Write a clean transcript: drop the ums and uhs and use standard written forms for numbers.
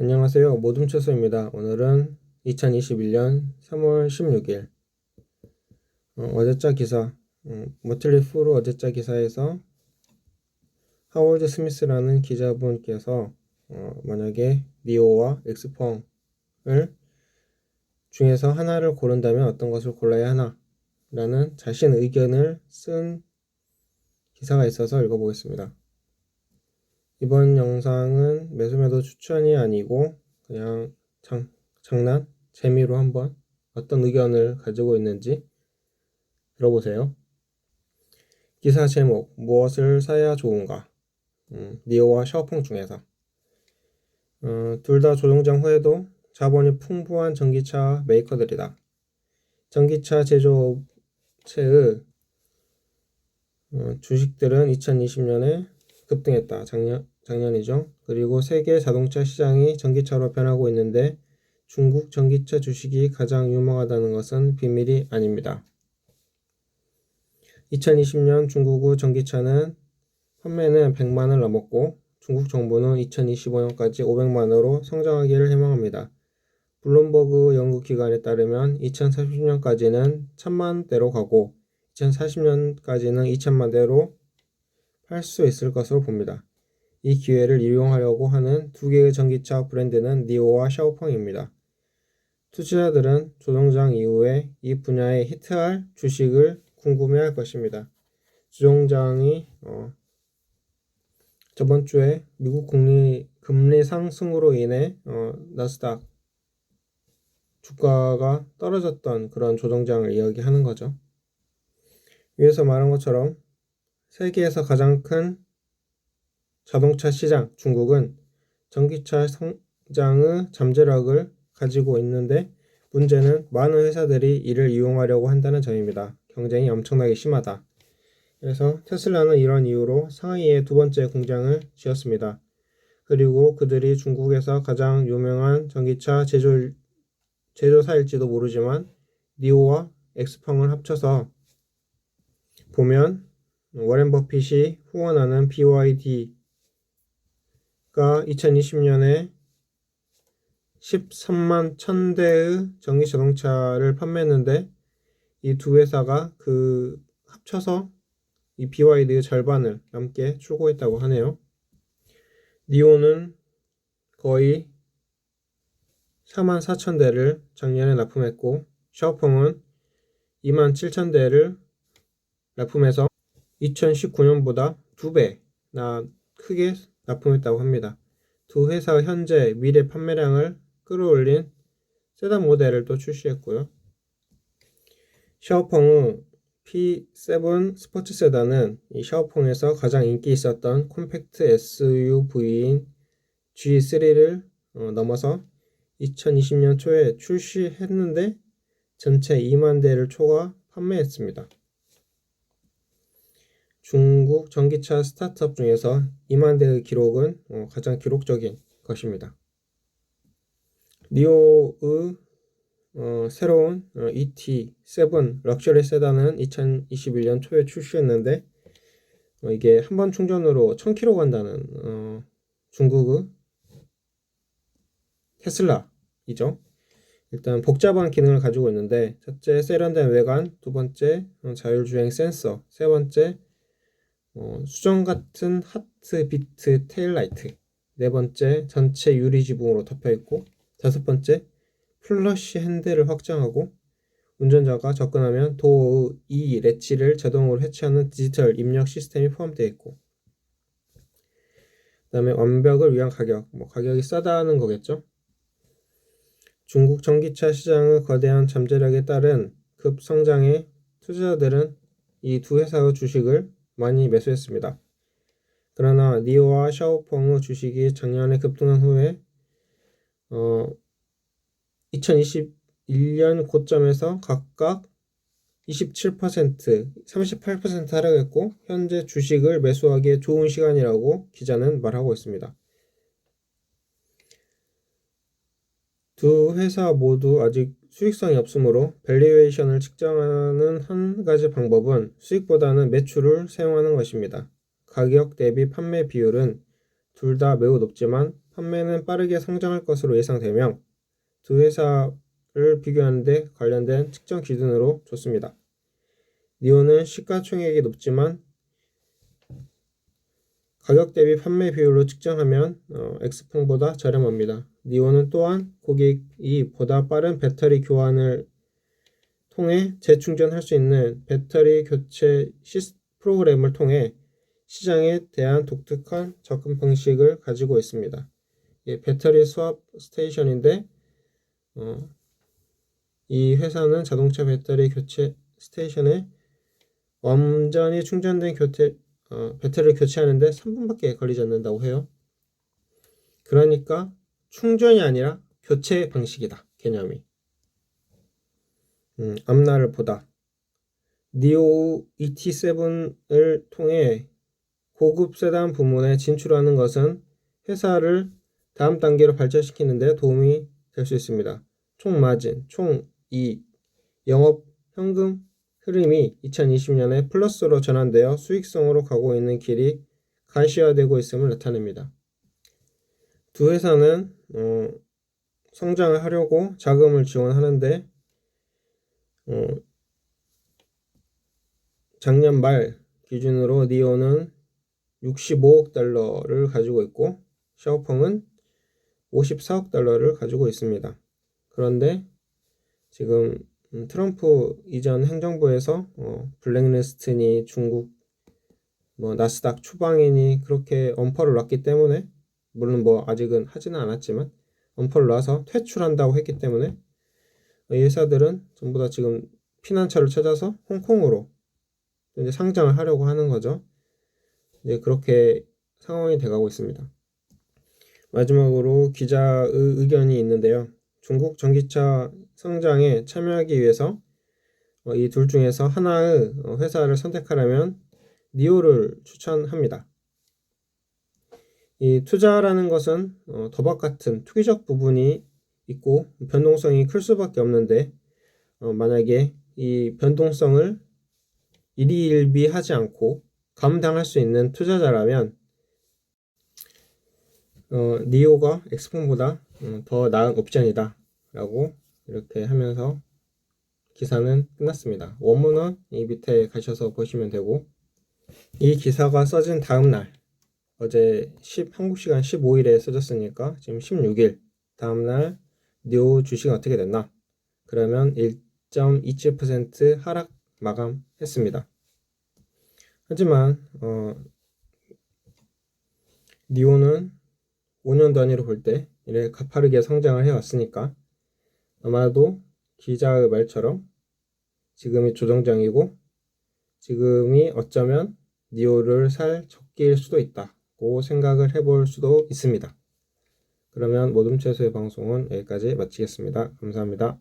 안녕하세요. 모둠채소입니다. 오늘은 2021년 3월 16일 어제자 기사 모틀리 푸르 어제자 기사에서 하워드 스미스라는 기자분께서 만약에 니오와 엑스펑을 중에서 하나를 고른다면 어떤 것을 골라야 하나 라는 자신 의견을 쓴 기사가 있어서 읽어보겠습니다. 이번 영상은 매수매도 추천이 아니고 그냥 장난, 재미로 한번 어떤 의견을 가지고 있는지 들어보세요. 기사 제목, 무엇을 사야 좋은가? 니오와 샤오펑 중에서 둘 다 조종장 후에도 자본이 풍부한 전기차 메이커들이다. 전기차 제조업체의 주식들은 2020년에 급등했다. 작년이죠. 그리고 세계 자동차 시장이 전기차로 변하고 있는데 중국 전기차 주식이 가장 유망하다는 것은 비밀이 아닙니다. 2020년 중국의 전기차는 판매는 100만을 넘었고 중국 정부는 2025년까지 500만으로 성장하기를 희망합니다. 블룸버그 연구기관에 따르면 2030년까지는 1000만대로 가고 2040년까지는 2000만대로 팔 수 있을 것으로 봅니다. 이 기회를 이용하려고 하는 두 개의 전기차 브랜드는 니오와 샤오펑입니다. 투자자들은 조종장 이후에 이 분야에 히트할 주식을 궁금해할 것입니다. 조종장이 저번 주에 미국 금리 상승으로 인해 나스닥 주가가 떨어졌던 그런 조종장을 이야기하는 거죠. 위에서 말한 것처럼 세계에서 가장 큰 자동차 시장 중국은 전기차 성장의 잠재력을 가지고 있는데 문제는 많은 회사들이 이를 이용하려고 한다는 점입니다. 경쟁이 엄청나게 심하다. 그래서 테슬라는 이런 이유로 상하이에 두 번째 공장을 지었습니다. 그리고 그들이 중국에서 가장 유명한 전기차 제조사일지도 모르지만 니오와 엑스펑을 합쳐서 보면 워렌 버핏이 후원하는 BYD가 2020년에 13만 1000대의 전기 자동차를 판매했는데 이 두 회사가 합쳐서 이 BYD의 절반을 넘게 출고했다고 하네요. 니오는 거의 4만 4천대를 작년에 납품했고 샤오펑은 2만 7천대를 납품해서 2019년보다 2배나 크게 납품했다고 합니다. 두 회사 현재 미래 판매량을 끌어올린 세단 모델을 또 출시했고요. 샤오펑의 P7 스포츠 세단은 이 샤오펑에서 가장 인기 있었던 콤팩트 SUV인 G3를 넘어서 2020년 초에 출시했는데 전체 2만 대를 초과 판매했습니다. 중국 전기차 스타트업 중에서 2만 대의 기록은 가장 기록적인 것입니다. 니오의 새로운 ET7 럭셔리 세단은 2021년 초에 출시했는데 이게 한 번 충전으로 1000km 간다는 중국의 테슬라이죠. 일단 복잡한 기능을 가지고 있는데 첫째 세련된 외관, 두 번째 자율주행 센서, 세 번째 수정 같은 하트 비트 테일라이트, 네 번째 전체 유리 지붕으로 덮여 있고, 다섯 번째 플러시 핸들을 확장하고 운전자가 접근하면 도어의 이 레치를 자동으로 해치하는 디지털 입력 시스템이 포함되어 있고, 그 다음에 완벽을 위한 가격이 싸다는 거겠죠. 중국 전기차 시장의 거대한 잠재력에 따른 급성장에 투자자들은 이 두 회사의 주식을 많이 매수했습니다. 그러나 니오와 샤오펑의 주식이 작년에 급등한 후에 2021년 고점에서 각각 27%, 38% 하락했고 현재 주식을 매수하기에 좋은 시간이라고 기자는 말하고 있습니다. 두 회사 모두 아직 수익성이 없으므로 밸류에이션을 측정하는 한 가지 방법은 수익보다는 매출을 사용하는 것입니다. 가격 대비 판매 비율은 둘 다 매우 높지만 판매는 빠르게 성장할 것으로 예상되며 두 회사를 비교하는 데 관련된 측정 기준으로 줬습니다. 니오는 시가총액이 높지만 가격 대비 판매 비율로 측정하면 엑스퐁보다 저렴합니다. 니오는 또한 고객이 보다 빠른 배터리 교환을 통해 재충전할 수 있는 배터리 교체 프로그램을 통해 시장에 대한 독특한 접근 방식을 가지고 있습니다. 배터리 스왑 스테이션인데 이 회사는 자동차 배터리 교체 스테이션에 완전히 충전된 배터리를 교체하는데 3분밖에 걸리지 않는다고 해요. 그러니까 충전이 아니라 교체 방식이다. 개념이. 앞날을 보다. 니오 ET7을 통해 고급 세단 부문에 진출하는 것은 회사를 다음 단계로 발전시키는 데 도움이 될 수 있습니다. 총 마진, 총 이익, 영업 현금 흐름이 2020년에 플러스로 전환되어 수익성으로 가고 있는 길이 가시화되고 있음을 나타냅니다. 두 회사는 성장을 하려고 자금을 지원하는데 작년 말 기준으로 니오는 65억 달러를 가지고 있고 샤오펑은 54억 달러를 가지고 있습니다. 그런데 지금 트럼프 이전 행정부에서 블랙리스트니 중국 나스닥 추방이니 그렇게 엄포를 놨기 때문에 물론 아직은 하지는 않았지만 엄포를 놔서 퇴출한다고 했기 때문에 이 회사들은 전부 다 지금 피난처를 찾아서 홍콩으로 이제 상장을 하려고 하는 거죠. 이제 그렇게 상황이 돼가고 있습니다. 마지막으로 기자의 의견이 있는데요. 중국 전기차 성장에 참여하기 위해서 이 둘 중에서 하나의 회사를 선택하려면 니오를 추천합니다. 이 투자라는 것은 도박 같은 투기적 부분이 있고 변동성이 클 수밖에 없는데 만약에 이 변동성을 일희일비하지 않고 감당할 수 있는 투자자라면 니오가 엑스폰보다 더 나은 옵션이다 라고 이렇게 하면서 기사는 끝났습니다. 원문은 이 밑에 가셔서 보시면 되고 이 기사가 써진 다음날 어제 한국 시간 15일에 써졌으니까 지금 16일 다음날 니오 주식은 어떻게 됐나? 그러면 1.27% 하락 마감했습니다. 하지만 니오는 5년 단위로 볼 때 이렇게 가파르게 성장을 해왔으니까 아마도 기자의 말처럼 지금이 조정장이고 지금이 어쩌면 니오를 살 적기일 수도 있다고 생각을 해볼 수도 있습니다. 그러면 모둠채소의 방송은 여기까지 마치겠습니다. 감사합니다.